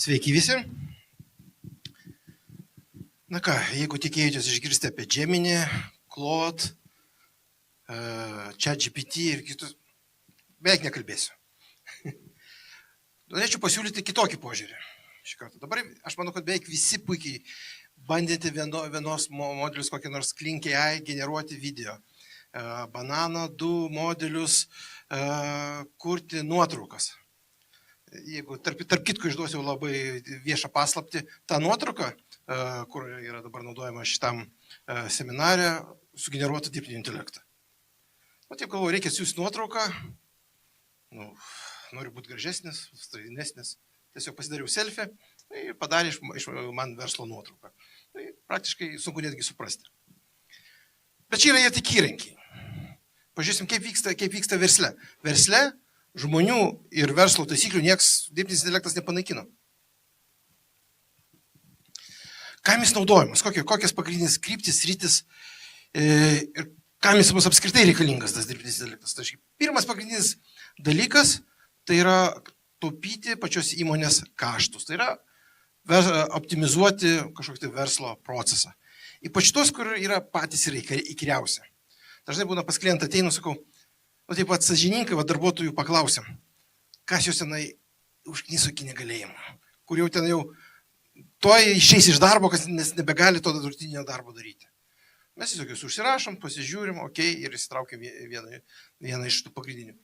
Sveiki visi. Na ką, jeigu tikėjotės išgirsti apie Gemini, Claude, ChatGPT ir kitus, beveik nekalbėsiu. Norėčiau pasiūlyti kitokį požiūrį šį kartą. Dabar aš manau, kad beveik visi puikiai bandėte vienos modelius, kokį nors Klink AI generuoti video. Banana 2 modelius, kurti nuotraukas. Jeigu tarp kitko išduosiu labai viešą paslaptį, ta nuotrauka, kur yra dabar naudojama šitam seminare, sugeneruota dirbtinio intelektą. O taip galvoju, reikia siūsti nuotrauką, noriu būti gražesnis, stainesnis, tiesiog pasidariau selfie ir padarė iš man verslo nuotrauką. Tai praktiškai sunku netgi suprasti. Bet čia yra jie tik įrankiai. Pažiūrėsim, kaip vyksta versle. Versle žmonių ir verslo taisyklių nieks dirbtinis intelektas nepanaikino. Kam jis naudojamas, kokias pagrindinės kryptis, rytis ir kam jis mums apskritai reikalingas tas dirbtinis intelektas. Tai pirmas pagrindinis dalykas tai yra taupyti pačios įmonės kaštus. Tai yra optimizuoti kažkokį tai verslo procesą. Ypač tos, kur yra patys įkyriausia. Dažnai būna pas klientą ateinu, sakau, taip pat sąžininkai darbuotojų paklausim, kas jūs tenai užkniso iki negalėjimo, kur jau ten jau toj išeis iš darbo, nes nebegali to rutinio darbo daryti. Mes tiesiog jūs užsirašom, pasižiūrim, ir įsitraukiam vieną iš tų pagrindinių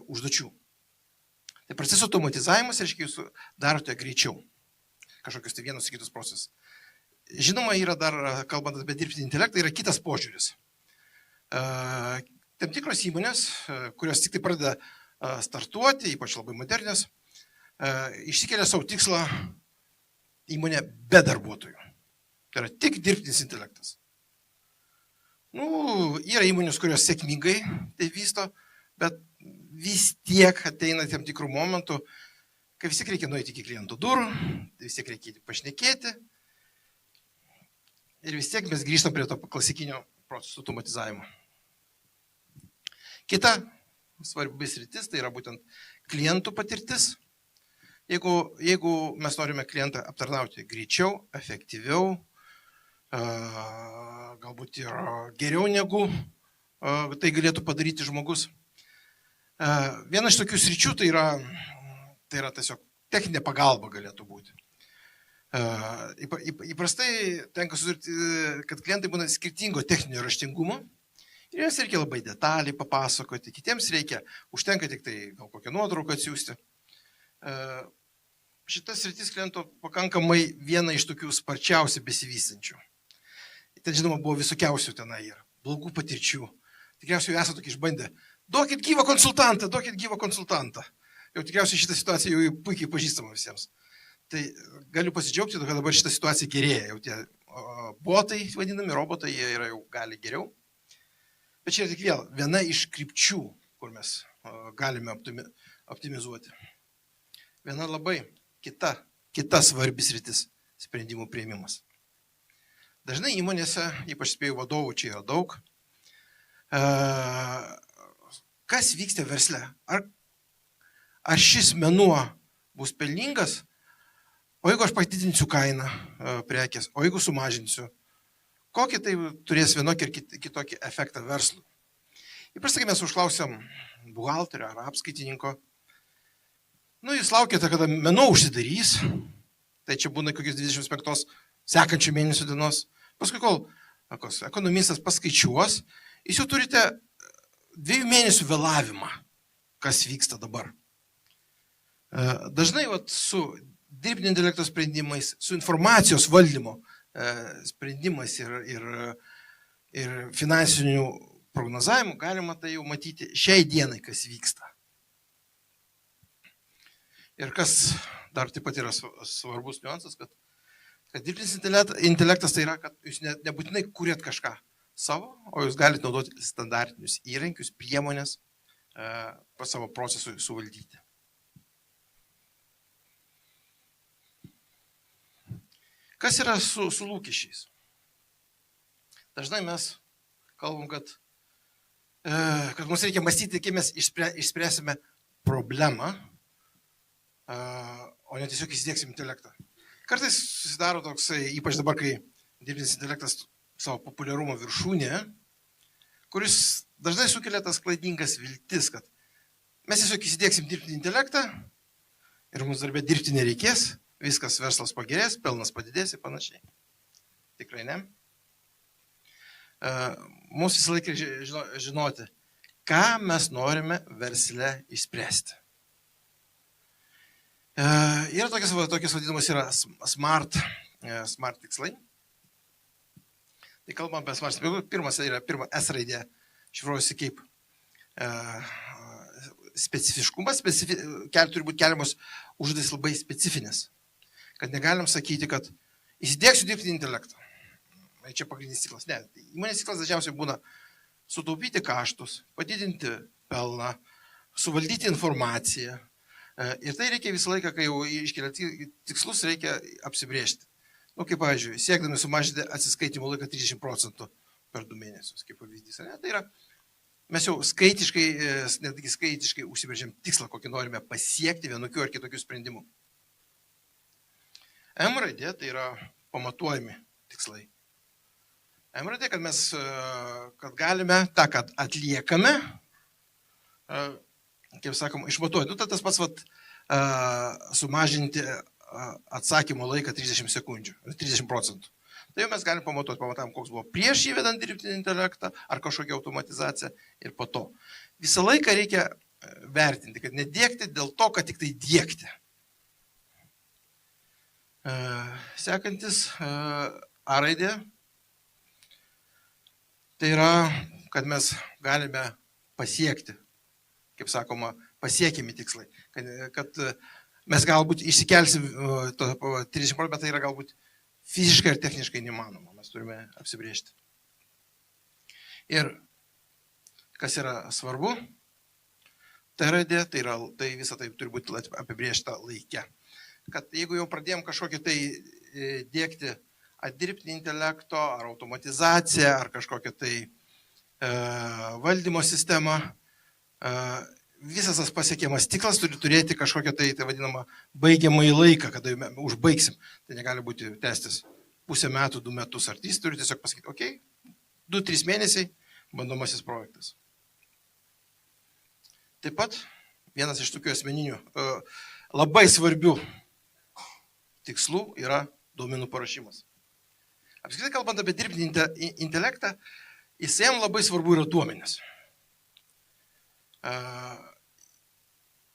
užduočių. Tai proceso automatizavimas reiškia, jūs darote greičiau kažkokius tai vienus ir kitus procesus. Žinoma, yra dar, kalbant apie dirbtinį intelektą, yra kitas požiūris. Tam tikros įmonės, kurios tik tai pradeda startuoti, ypač labai modernios, išsikelia savo tikslą įmonę be darbuotojų. Tai yra tik dirbtinis intelektas. Yra įmonės, kurios sėkmingai tai vysto, bet vis tiek ateina tam tikrų momentų, kai vis tiek reikia nueiti iki klientų durų, vis tiek reikia pašnekėti ir vis tiek mes grįžtam prie to klasikinio procesų automatizavimo. Kita svarbi sritis, tai yra būtent klientų patirtis. Jeigu mes norime klientą aptarnauti greičiau, efektyviau, galbūt ir geriau negu tai galėtų padaryti žmogus. Viena iš tokių sričių tai yra tiesiog techninė pagalba galėtų būti. Įprastai tenka susidurti, kad klientai būna skirtingo techninio raštingumo. Ir jiems reikia labai detaliai papasakoti, kitiems užtenka tik tai gal kokią nuotrauką atsiųsti. Šitas sritis kliento pakankamai viena iš tokių sparčiausiai besivystančių. Ten, žinoma, buvo visokiausių tenai ir blogų patirčių. Tikriausiai esate tokį išbandę. Duokit gyvą konsultantą. Jau tikriausiai šitą situaciją jau puikiai pažįstama visiems. Tai galiu pasidžiaugti, kad dabar šitą situaciją gerėja. Jau tie botai, vadinami robotai, jie yra jau gali geriau. Bet čia yra tik viena iš krypčių, kur mes galime optimizuoti. Viena labai kita svarbi sritis - sprendimų priėmimas. Dažnai įmonėse, ypač spėjų vadovų, čia yra daug. Kas vyksta versle? Ar šis mėnuo bus pelningas? O jeigu aš padidinsiu kainą prekės, o jeigu sumažinsiu? Kokį tai turės vienokį ir kitokį efektą verslui? Įprastai mes užklausiam buhalterio ar apskaitininko. Jūs laukiate, kada mėnuo užsidarys, tai čia būna kokios 25 sekančių mėnesių dienos. Paskui, kol ekonomistas paskaičiuos, jūs jau turite 2 mėnesių vėlavimą, kas vyksta dabar. Dažnai su dirbtinio intelekto sprendimais, su informacijos valdymo sprendimais ir finansinių prognozavimų galima tai jau matyti šiai dienai, kas vyksta. Ir kas dar taip pat yra svarbus niuansas, kad dirbtinis intelektas tai yra, kad jūs nebūtinai kuriat kažką savo, o jūs galite naudoti standartinius įrankius, priemonės savo procesui suvaldyti. Kas yra su lūkesčiais? Dažnai mes kalbam, kad mums reikia mąstyti, kaip mes išspręsime problemą, o ne tiesiog įsidėksim intelektą. Kartais susidaro toksai, ypač dabar, kai dirbtinis intelektas savo populiarumo viršūnė, kuris dažnai sukelia tas klaidingas viltis, kad mes tiesiog įsidėksim dirbtinį intelektą ir mums darbė dirbti nereikės, viskas verslas pagerės, pelnas padidės ir panašiai. Tikrai ne. Mums visą laiką žinoti, ką mes norime versle išspręsti. Yra tokios vadinamos yra smart tikslai. Tai kalbam apie smart tikslai. Pirmas yra S raidė, šifruojasi kaip specifiškumas. Turi būti keliamos užduotys labai specifinės. Kad negalim sakyti, kad įsidėksiu dirbtinį intelektą. Čia pagrindinis tiklas. Ne, įmonės tiklas dažniausiai būna sutaupyti kaštus, padidinti pelną, suvaldyti informaciją. Ir tai reikia visą laiką, kai jau iškelia tikslus, reikia apsibrėžti. Kaip pavyzdžiui, siekdami sumažinti atsiskaitimo laiką 30% per 2 mėnesius, kaip pavyzdys. Tai yra, mes jau netgi skaitiškai užsibrėžėm tikslą, kokį norime pasiekti vienokių ar kitokių sprendimų. M raidė tai yra pamatuojami tikslai. M raidė, kad mes galime tą, kad atliekame, kaip sakoma, išmatuoti. Tas pats sumažinti atsakymo laiką 30 sekundžių, 30%. Tai jau mes galim pamatuoti, koks buvo prieš įvedant dirbtinį intelektą ar kažkokią automatizaciją ir po to. Visą laiką reikia vertinti, kad nedėkti dėl to, kad tik tai dėkti. Sekantis A raidė. Tai yra, kad mes galime pasiekti, kaip sakoma, pasiekiami tikslai. Kad mes galbūt išsikelsim 30%, bet tai yra galbūt fiziškai ir techniškai neįmanoma. Mes turime apsibrėžti. Ir kas yra svarbu, tai raidė, tai visą tai turi būti apibrėžta laike. Kad jeigu jau pradėjom kažkokį tai dėkti ar dirbtinį intelekto, ar automatizaciją, ar kažkokią tai valdymo sistemą, visas tas pasiekiamas tiklas turi turėti kažkokią tai vadinamą baigiamąjį laiką, kada užbaigsim. Tai negali būti tęstis pusę metų, 2 metus ar 3, turi tiesiog pasakyti, okei, 2-3 mėnesiai bandomasis projektas. Taip pat vienas iš tokių asmeninių labai svarbių tikslų yra duomenų parašymas. Apskritai kalbant apie dirbtinį intelektą, jam labai svarbu yra duomenys.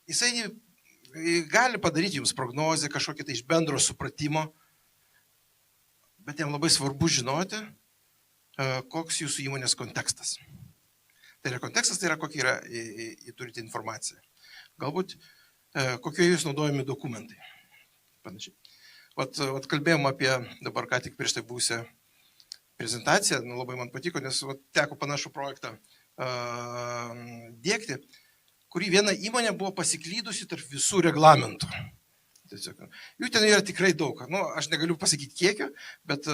Jisai gali padaryti jums prognozę, kažkokį tai iš bendro supratimo, bet jam labai svarbu žinoti, koks jūsų įmonės kontekstas. Tai yra kontekstas, tai yra kokia yra turite informacija. Galbūt kokie jūs naudojami dokumentai. Panašiai. Vat kalbėjom apie dabar ką tik prieš tai būsią prezentaciją, labai man patiko, nes teko panašų projektą dėkti, kurį viena įmonė buvo pasiklydusi tarp visų reglamentų. Jų ten yra tikrai daug. Aš negaliu pasakyti kiekio, bet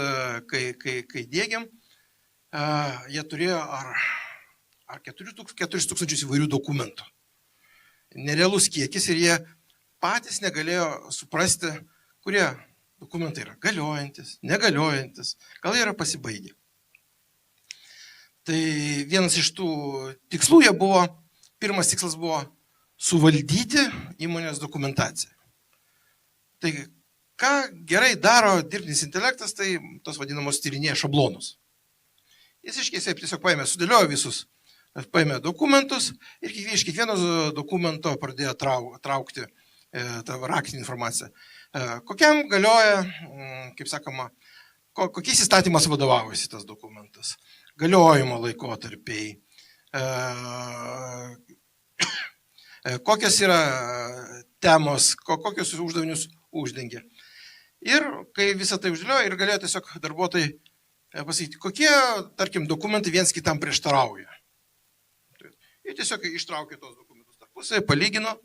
kai dėgiam, jie turėjo ar 4000 įvairių dokumentų. Nerealus kiekis ir jie patys negalėjo suprasti, kurie dokumentai yra galiojantis, negaliojantis, gal jie yra pasibaigę. Tai vienas iš tų tikslų pirmas tikslas buvo suvaldyti įmonės dokumentaciją. Tai ką gerai daro dirbtinis intelektas, tai tos vadinamos tyrinėja šablonus. Jis tiesiog paėmė, sudėliojo visus, paėmė dokumentus ir iš kiekvieno dokumento pradėjo traukti tą raktinį informaciją. Kokiam galioja, kaip sakoma, kokiais įstatymas vadovavosi tas dokumentas, galiojimo laikotarpiai, kokios yra temos, kokius uždavinius uždengia. Ir kai visą tai uždėliojo ir galėjo tiesiog darbuotojai pasakyti, kokie, tarkim, dokumentai viens kitam prieštarauja. Ir tiesiog ištraukė tos dokumentus tarpusai, palygino,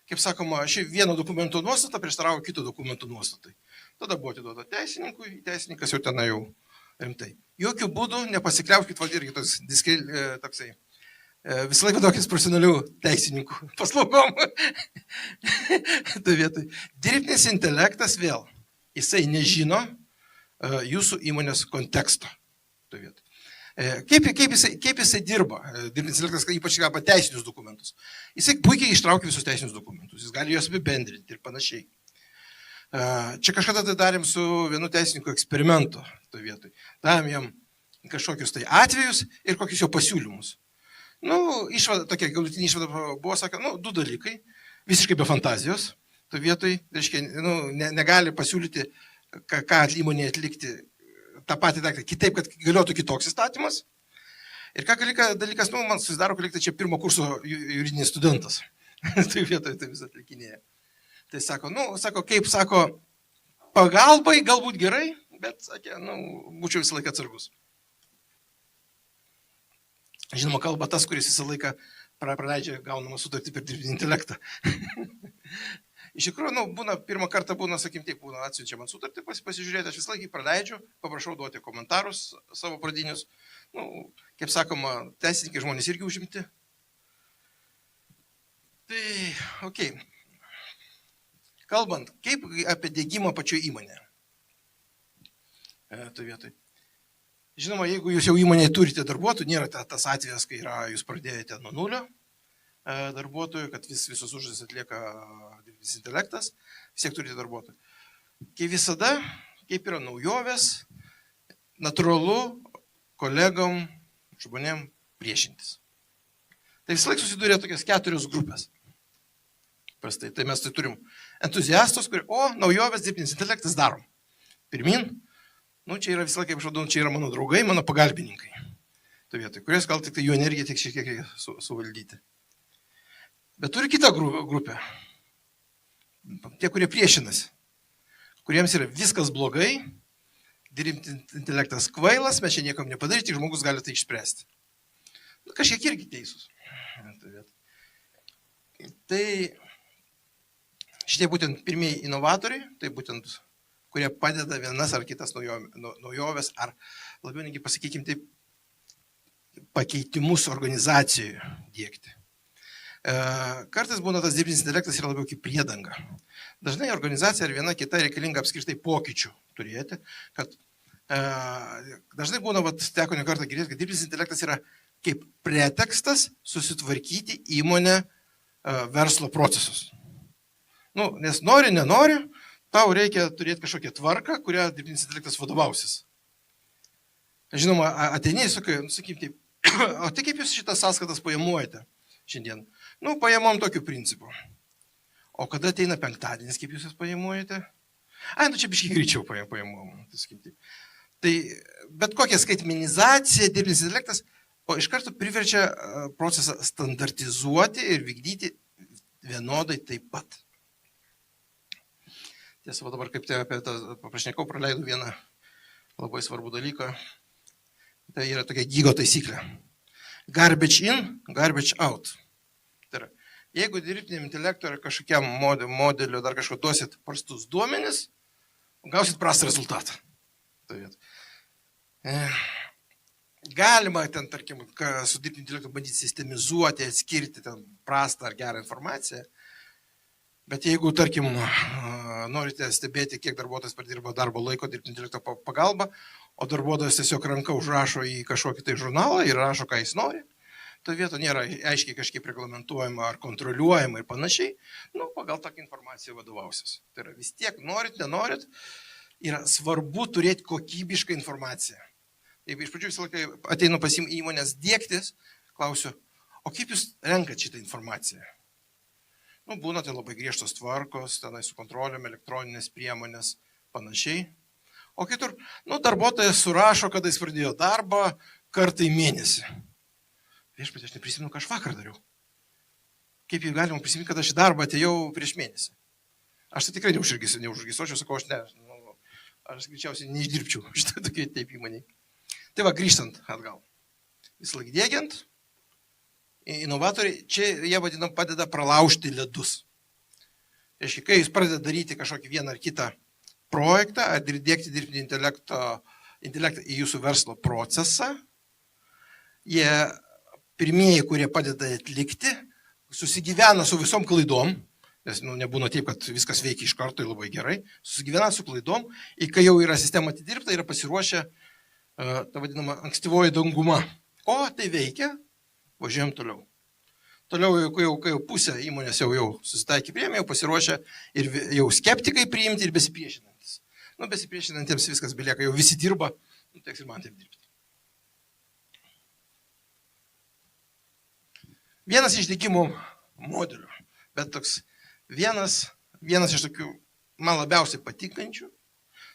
kaip sakoma, ši vieno dokumento nuostata prieštarauja kito dokumento nuostatai. Tada buvo atiduota teisininkui, teisininkas jau tenai jau rimtai. Jokių būdų nepasikliaukit, irgi toksai Visą laiką tokius profesionalių teisininkų paslaugom. Tai vietoj. Dirbtinis intelektas vėl, jisai nežino jūsų įmonės konteksto. Tai vietoj. Kaip jisai dirba, dirbtinis intelektas, ypač apie teisinius dokumentus. Jisai puikiai ištraukia visus teisinius dokumentus, jis gali juos apibendrinti ir panašiai. Čia kažkada tai darėm su vienu teisininku eksperimentu. Tai vietoj. Davėm jam kažkokius tai atvejus ir kokius jo pasiūlymus. Išvada, tokia galutinė išvada buvo, sakė, 2 dalykai, visiškai be fantazijos, to vietoj, reiškia, negali pasiūlyti, ką įmonėje atlikti tą patį daiktą, kitaip, kad galiotų kitoks įstatymas. Ir ką dalykas, man susidaro, kad čia 1 kurso juridinis studentas. Tai vietoj tai vis atlikinėja. Tai sako, kaip sako, pagalbai galbūt gerai, bet, sakė, būčiau visą laiką atsargus. Žinoma, kalba tas, kuris visą laiką praleidžia gaunamą sutartį per dirbtinį intelektą. Iš tikrųjų, pirmą kartą būna, sakykim, taip, atsiunčia man sutartį pasižiūrėti, aš visą laiką praleidžiu, paprašau duoti komentarus savo pradinius. Kaip sakoma, teisininkai žmonės irgi užimti. Tai, okei. Kalbant, kaip apie dėgymą pačioje įmonėje. Tai vietoj. Žinoma, jeigu jūs jau įmonėje turite darbuotojų, nėra tas atvejas, kai jūs pradėjote nuo 0 darbuotojų, kad visus užduotis atlieka dirbtinis intelektas, vis tiek turite darbuotojų. Kaip visada, kaip yra naujovės, natūralu kolegom, žmonėm priešintis. Tai visą laiką susidūrė tokias 4 grupės. Prastai, tai mes turim entuziastus, kurie, naujovės dirbtinis intelektas darom. Pirmin. Čia yra visą laiką, kaip aš vadinu, čia yra mano draugai, mano pagalbininkai. Tai vietoj, kurios gal tik tai jų energiją tik šiek tiek suvaldyti. Bet turi kitą grupę. Tie, kurie priešinasi. Kuriems yra viskas blogai, dirbtinis intelektas kvailas, mes čia niekam nepadaryti, tik žmogus gali tai išspręsti. Kažkiek irgi teisūs. Tai šitie būtent pirmieji inovatoriai, tai būtent kurie padeda vienas ar kitas naujovės, ar labiau negi pasakykim taip, pakeitimus organizacijų dėkti. Kartais būna tas dirbtinis intelektas yra labiau kaip priedanga. Dažnai organizacija ar viena kita reikalinga apskritai pokyčių turėti, kad dažnai būna, teko ne kartą girdėti, kad dirbtinis intelektas yra kaip pretekstas susitvarkyti įmonę verslo procesus. Nes nori, nenori, tau reikia turėti kažkokią tvarką, kurią dirbtinis intelektas vadovausis. Žinoma, ateini, sakykim taip, o tai kaip jūs šitas sąskaitas pajamuojate šiandien? Pajamom tokiu principu. O kada ateina penktadienis, kaip jūs jas pajamuojate? Čia biškai greičiau pajamuojam. Tai bet kokia skaitmenizacija, dirbtinis intelektas, iš karto priverčia procesą standartizuoti ir vykdyti vienodai taip pat. Tiesa, dabar kaip tai apie tą paprašnekau, praleidau vieną labai svarbų dalyką. Tai yra tokia Gigo taisyklė. Garbage in, garbage out. Tai yra, jeigu dirbtiniam intelektui ar kažkokiam modeliu dar kažko duosit prastus duomenis, gausit prastą rezultatą. Galima ten, tarkim, su dirbtiniu intelektu bandyti sistemizuoti, atskirti ten prastą ar gerą informaciją. Bet jeigu, tarkim, norite stebėti, kiek darbuotojas pradirba darbo laiko dirbtinio intelekto pagalba, o darbuotojas tiesiog ranka užrašo į kažkokį tai žurnalą ir rašo, ką jis nori, to vieto nėra aiškiai kažkaip reglamentuojama ar kontroliuojama ir panašiai, pagal tokią informaciją vadovausis. Tai yra vis tiek, norit, nenorit, yra svarbu turėti kokybišką informaciją. Jeigu iš pradžių visą laiką ateinu pas įmonės dėktis, klausiu, o kaip jūs renkat šitą informaciją? Būna tai labai griežtos tvarkos, tenai su kontrolium, elektroninės priemonės, panašiai. O kitur, darbuotojas surašo, kada jis pradėjo darbą, kartą į mėnesį. Viešpatie, aš neprisimenu, ką aš vakar dariau. Kaip jį galima prisiminti, kad aš į darbą atėjau prieš mėnesį? Aš tai tikrai neužregistruočiau, sakau, aš greičiausiai neišdirbčiau šitą tokiai taip įmoniai. Tai grįžtant atgal. Vis laik dėgiant, inovatoriai, čia jie vadinam padeda pralaužti ledus. Reiškia, kai jūs pradeda daryti kažkokį vieną ar kitą projektą, ar dėkti dirbtinį intelektą į jūsų verslo procesą, jie pirmieji, kurie padeda atlikti, susigyvena su visom klaidom, nes nebūna taip, kad viskas veikia iš karto ir labai gerai, susigyvena su klaidom, ir kai jau yra sistema atidirbta, yra pasiruošę ta vadinama ankstyvoji dauguma. O tai veikia, važiuojam toliau. Toliau, kai jau pusė įmonės jau susitaikė priėmė, jau pasiruošę ir jau skeptikai priimti ir besipriešinantis. Besipriešinantiems viskas belieka, jau visi dirba, teks ir man taip dirbti. Vienas iš dėgymo modelių, bet toks vienas iš tokių man labiausiai patinkančių,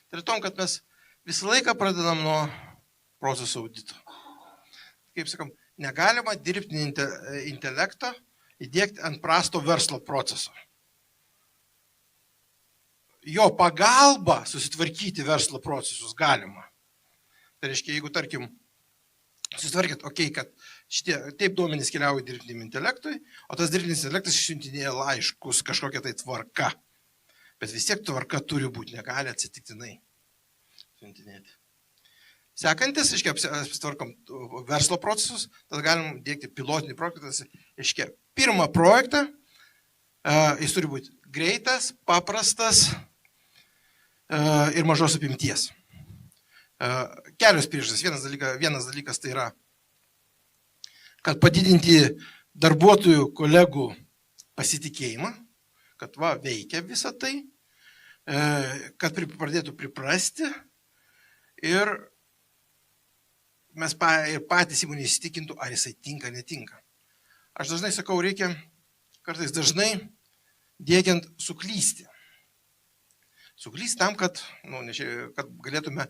tai yra tom, kad mes visą laiką pradedam nuo proceso audito. Kaip sakom, negalima dirbtinį intelektą įdėkti ant prasto verslo proceso. Jo pagalba susitvarkyti verslo procesus galima. Tai reiškia, jeigu, tarkim, susitvarkėt, kad šitie taip duomenys keliauja dirbtiniam intelektui, o tas dirbtinis intelektas išsiuntinėja laiškus, kažkokia tai tvarka. Bet vis tiek tvarka turi būti, negali atsitiktinai siuntinėti. Sekantis, apsitvarkom verslo procesus, tada galim dėkti pilotinį projektą. Tai pirmą projektą, jis turi būti greitas, paprastas ir mažos apimties. Kelios priežastys. Vienas dalykas tai yra, kad padidinti darbuotojų, kolegų pasitikėjimą, kad veikia visą tai, kad pradėtų priprasti ir mes patys įmonė įsitikintų, ar jisai tinka, netinka. Aš dažnai sakau, reikia kartais dažnai diegiant suklysti. Suklysti tam, kad galėtume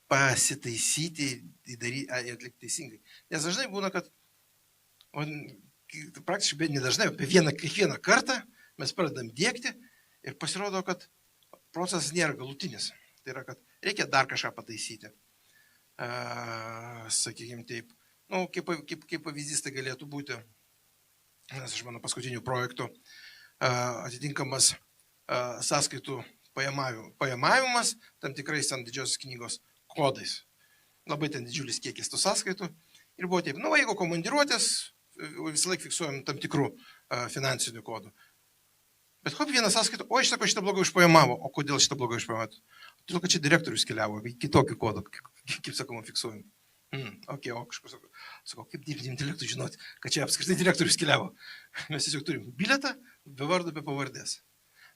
pasitaisyti ir atlikti teisingai. Nes dažnai būna, kad praktiškai, bet nedažnai, kiekvieną kartą mes pradedam diegti ir pasirodo, kad procesas nėra galutinis. Tai yra, kad reikia dar kažką pataisyti. Sakykime taip, kaip pavyzdys tai galėtų būti, nes iš mano paskutinių projektų atitinkamas sąskaitų pajamavimas tam tikrais ant didžiosios knygos kodais. Labai ten didžiulis kiekis tų sąskaitų. Ir buvo taip, jeigu komandiruotės, visą laiką fiksuojam tam tikrų finansinių kodų. Bet hop vieną sąskaitą, šitą blogai užpajamavo. O kodėl šitą blogai užpajamavo? Todėl, kad čia direktorius keliavo, kitokių kodų, kaip sakoma, fiksuojam. Kažkur sakau, kaip dirbtiniam intelektui žinoti, kad čia apskritai direktorius keliavo. Mes tiesiog turim biletą, be vardo, be pavardės.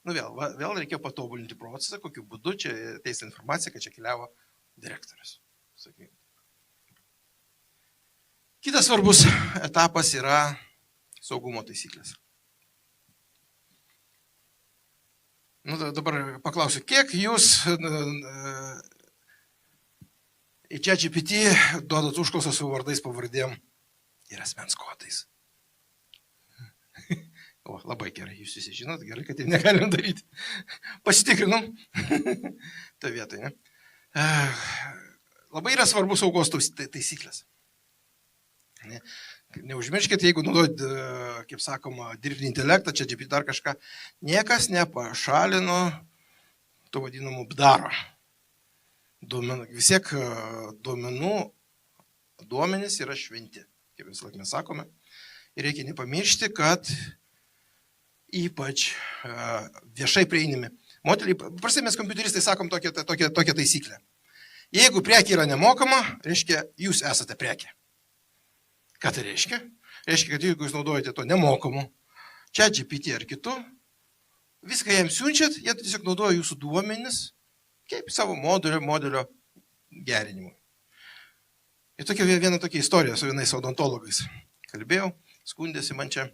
Vėl reikėjo patobulinti procesą, kokiu būdu čia teisė informacija, kad čia keliavo direktorius. Sakykime. Kitas svarbus etapas yra saugumo taisyklės. Dabar paklausiu, kiek jūs į ChatGPT duodat užklausą su vardais, pavardėm ir asmens kodais? Labai gerai, jūs visi žinot, gerai, kad ir negalim daryti. Pasitikrinom. Ta vietoj, ne? Labai yra svarbu saugos taisyklės. Neužmirškite, jeigu naudojat, kaip sakoma, dirbtinį intelektą, ChatGPT dar kažką, niekas nepašalino to vadinamų bdaro. Vis tiek duomenys yra šventi, kaip visą laiką mes sakome. Ir reikia nepamiršti, kad ypač viešai prieinami modeliai, paprastai mes kompiuteristai sakom tokią taisyklę. Jeigu prekė yra nemokama, reiškia, jūs esate prekė. Ką tai reiškia? Reiškia, kad jeigu jūs naudojate to nemokamu, ChatGPT ar kitu, viską jam siunčiat, jie tiesiog naudoja jūsų duomenis kaip savo modelio gerinimui. Ir viena tokia istorija su vienais odontologais. Kalbėjau, skundėsi man čia.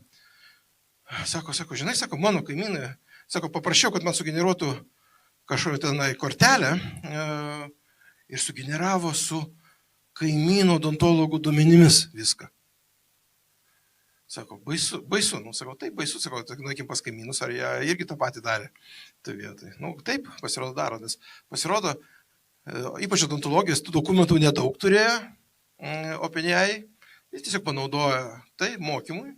Sako, žinai, mano kaimynai, paprašiau, kad man sugeneruotų kažkokią tenai kortelę ir sugeneravo su kaimynų odontologų duomenimis viską. Sako, baisu. Taip, baisu. Nueikim pas kaimynus, ar jie irgi tą patį darė. Tai vietoj. Taip, pasirodo daro, nes pasirodo, ypač odontologijos, tų dokumentų nedaug turėjo OpenAI, jis tiesiog panaudojo tai mokymui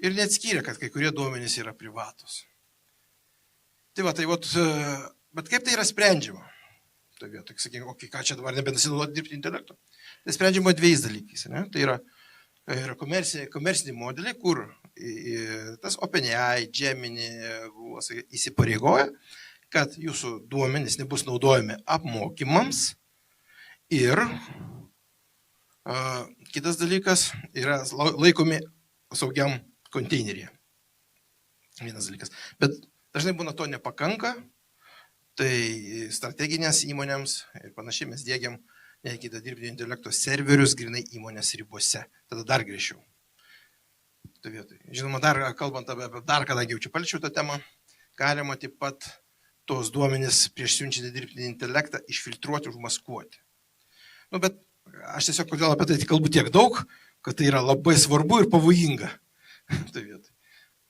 ir neatskyrė, kad kai kurie duomenys yra privatus. Bet kaip tai yra sprendžiama? Tai vietoj, sakykime, ką čia dabar nebenasinauduoti dirbtinį intelektą. Tai sprendžiama dviejais dalykais. Ne? Tai yra yra komerciniai modeliai, kur tas OpenAI, Gemini, Google įsipareigoja, kad jūsų duomenys nebus naudojami apmokymams ir kitas dalykas yra laikomi saugiam konteineryje. Vienas dalykas. Bet dažnai būna to nepakanka, tai strateginės įmonėms ir panašiai mes diegiam netgi dirbtinio intelekto serverius grinai įmonės ribose. Tada dar griežčiau. Žinoma, dar kalbant apie kadangi jau čia paliečiau tą temą, galima taip pat tos duomenis prieš siunčiant dirbtinį intelektą išfiltruoti, užmaskuoti. Bet aš tiesiog kodėl apie tai kalbu tiek daug, kad tai yra labai svarbu ir pavojinga.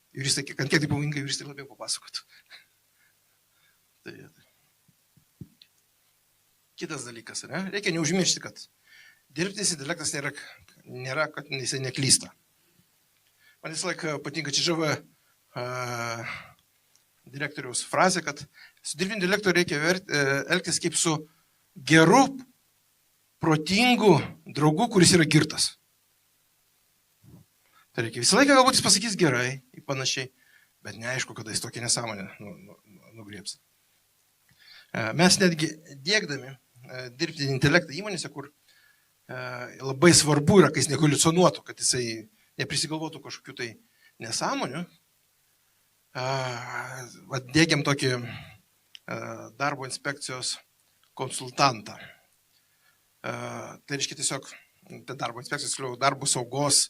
Juristai, kiek tai pavojinga, juristai labiau papasakotų. Kitas dalykas, reikia neužmiršti, kad dirbtinis intelektas nėra, kad jisai neklysta. Man visą laiką patinka ČŽV direktoriaus frazė, kad su dirbtiniu intelektu reikia elgtis kaip su geru, protingu draugu, kuris yra girtas. Tai reikia visą laiką galbūt jis pasakys gerai ir panašiai, bet neaišku, kada jis tokią nesąmonę nugriebs. Mes netgi diegdami dirbtinį intelektą įmonėse, kur labai svarbu yra, kad jis neevoliucionuotų, kad jisai neprisigalvotų kažkokių tai nesąmonių, diegiam tokį darbo inspekcijos konsultantą. Tai reiškia tiesiog darbo inspekcijos, darbo saugos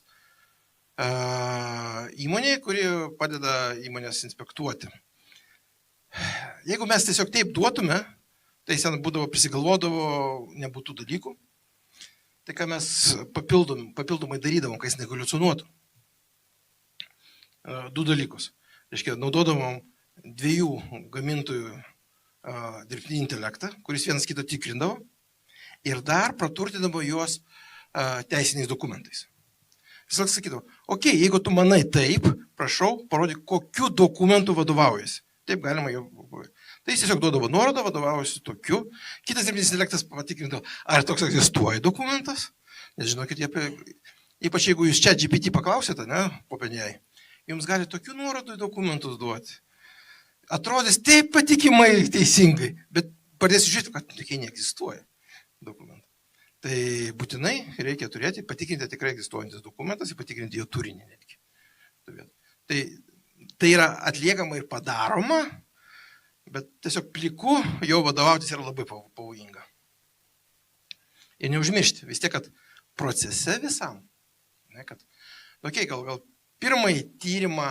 įmonė, kuri padeda įmonės inspektuoti. Jeigu mes tiesiog taip duotume, tai sen būdavo prisigalvodavo nebūtų dalykų, tai ką mes papildomai darydavom, kai jis neevoliucionuotų. Du dalykus. Reiškia, naudodavom dviejų gamintojų dirbtinį intelektą, kuris vienas kitą tikrindavo ir dar praturtindavo juos teisiniais dokumentais. Jis sakydavo, okei, jeigu tu manai taip, prašau, parodyk, kokiu dokumentu vadovaujasi. Taip galima jau. Tai jis tiesiog duodavo nuorodą, vadovaujasi tokiu. Kitas dirbtinis intelektas patikrindavo, ar toks egzistuoja dokumentas. Nes žinokit, ypač jeigu jūs čia GPT paklausėte, OpenAI, jums gali tokių nuorodų į dokumentus duoti. Atrodys taip patikimai teisingai, bet pradėsiu žiūrėti, kad tokie neegzistuoja dokumentai. Tai būtinai reikia turėti, patikrinti tikrai egzistuojantis dokumentas ir patikrinti jo turinį netgi. Tai yra atliekama ir padaroma, bet tiesiog pliku jau vadovautis yra labai pavojinga. Ir neužmiršti, vis tiek, kad procese visam, gal pirmąjį tyrimą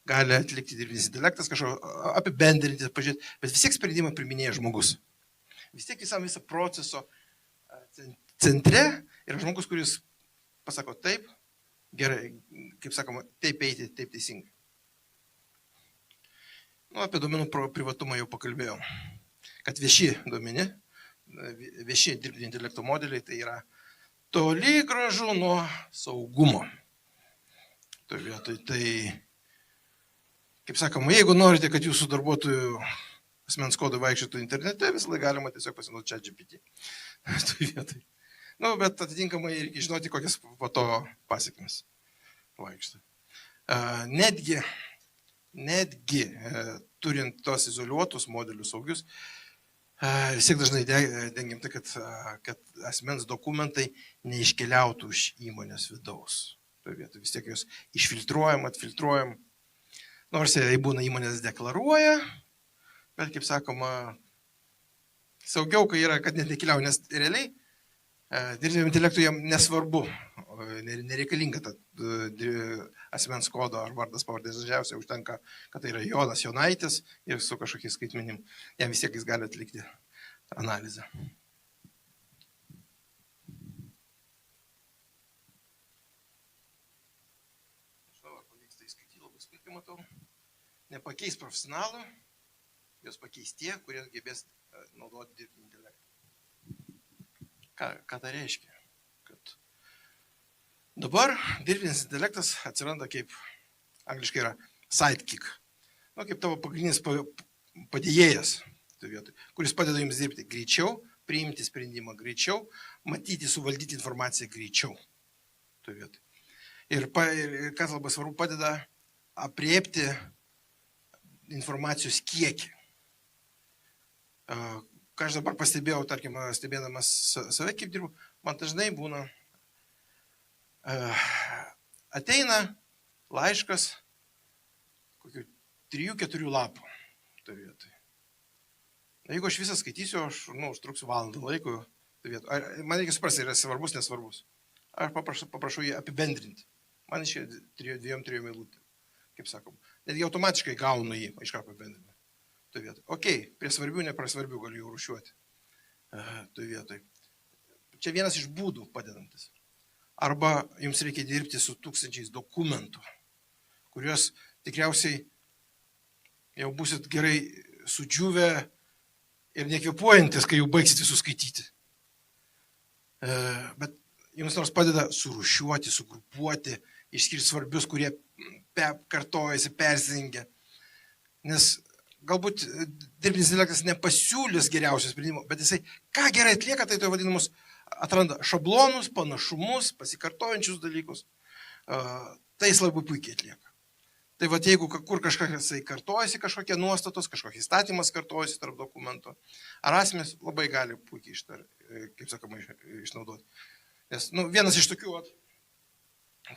gali atlikti dirbtinis intelektas, kažko apibendrinti, pažiūrėti, bet vis tiek sprendimą priminėja žmogus. Vis tiek visą proceso centre yra žmogus, kuris pasako taip, gerai, kaip sakoma, taip eiti, taip teisingai. Apie duomenų privatumą jau pakalbėjau, kad vieši dirbtinio intelekto modeliai tai yra toli gražu nuo saugumo. Tai, kaip sakoma, jeigu norite, kad jūsų darbuotojų asmens kodai vaikščiotų internete, visą laiką galima tiesiog pasinaudoti ChatGPT. Bet atitinkamai reikia žinoti, kokias po to pasiekmes vaikšto. Netgi turint tos izoliuotus modelius saugius, vis tiek dažnai dengiam tai, kad asmens dokumentai neiškeliautų iš įmonės vidaus. Vis tiek jos išfiltruojam, atfiltruojam. Nors jei būna įmonės deklaruoja, bet kaip sakoma, saugiau, kai yra, kad net nekeliauja, nes realiai dirbtiniam intelektui jam nesvarbu, nereikalinga asmens kodo ar vardas pavardės, dažniausiai užtenka, kad tai yra Jonas Jonaitis ir su kažkokiais skaitmenim, jam vis tiek jis gali atlikti analizę. Žinau, ar pavyks tai skaityti, labai smulkiai matau. Nepakeis profesionalų, jos pakeis tie, kurie gebės naudoti dirbtinį intelektą. Ką tai reiškia? Kad dabar dirbtinis intelektas atsiranda kaip, angliškai yra sidekick, kaip tavo pagrindinis padėjėjas, kuris padeda jums dirbti greičiau, priimti sprendimą greičiau, matyti, suvaldyti informaciją greičiau. Ir kas labai svarbu, padeda apriepti informacijos kiekį. Ką aš dabar pastebėjau, tarkim, stebėdamas save, kaip dirbu, man dažnai būna, ateina laiškas kokių 3-4 lapų. Tai vietoj. Jeigu aš visą skaitysiu, aš užtruksiu valandą laiko. Man reikia suprasti, yra svarbus, nesvarbus. Aš paprašau jį apibendrinti. Man išėjo 2-3 eilutėm, kaip sakom. Netgi automatiškai gaunu jį, iš ką apibendrinti. Tai vietoj. Ok, prie svarbių, ne prie svarbių galiu jau rūšiuoti. Tai vietoj. Čia vienas iš būdų padedantis. Arba jums reikia dirbti su tūkstančiais dokumentų, kuriuos tikriausiai jau busit gerai sudžiūvę ir nekvėpuojantis, kai jau baigsit visus skaityti. Bet jums nors padeda surūšiuoti, sugrupuoti, išskirti svarbius, kurie kartojasi, persidengia. Nes galbūt dirbtinis intelektas nepasiūlys geriausių sprendimų, bet jisai ką gerai atlieka, tai vadinamus atranda šablonus, panašumus, pasikartojančius dalykus. Tai jis labai puikiai atlieka. Tai va, jeigu kur kažkas kartojasi, kažkokie nuostatos, kažkokie įstatymas kartojasi tarp dokumentų, ar asmenys labai gali puikiai kaip sakoma, išnaudoti. Nes vienas iš tokių,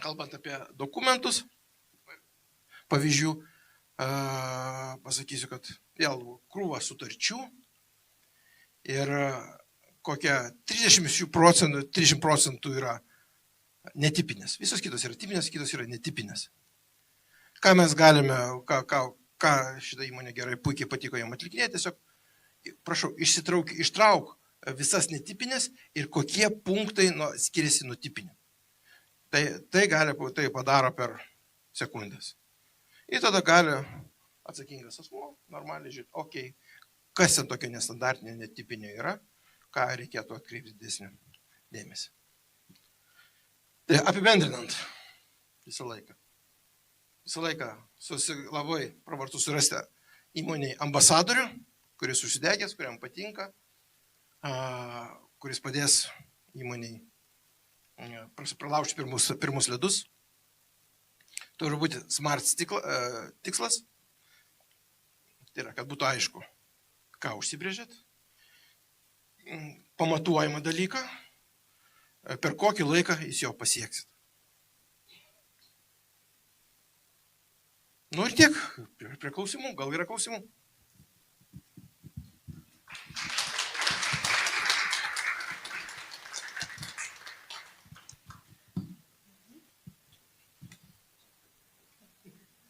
kalbant apie dokumentus, pavyzdžių, pasakysiu, kad vėl krūva sutarčių ir kokie 30 procentų yra netipinės. Visos kitos yra tipinės, kitos yra netipinės. Ką mes galime, ką šitą įmonę gerai puikiai patiko jam atlikinėti, tiesiog, prašau, ištrauk visas netipinės ir kokie punktai skiriasi nuo tipinių. Tai padaro per sekundės. Ir tada gali atsakingas asmuo normaliai žiūrėti, okei, kas ten tokio nestandartinio, netipinio yra, ką reikėtų atkreipti didesnį dėmesį. Tai apibendrinant visą laiką. Visą laiką labai pravartu surasti įmoniai ambasadorių, kuris užsidegęs, kuriam patinka, kuris padės įmoniai pralaužti pirmus ledus. Turi būti smart tikslas. Tai yra, kad būtų aišku, ką užsibrėžėt. Pamatuojamą dalyką, per kokį laiką jūs jo pasieksit. Ir tiek, prie klausimų, gal yra klausimų?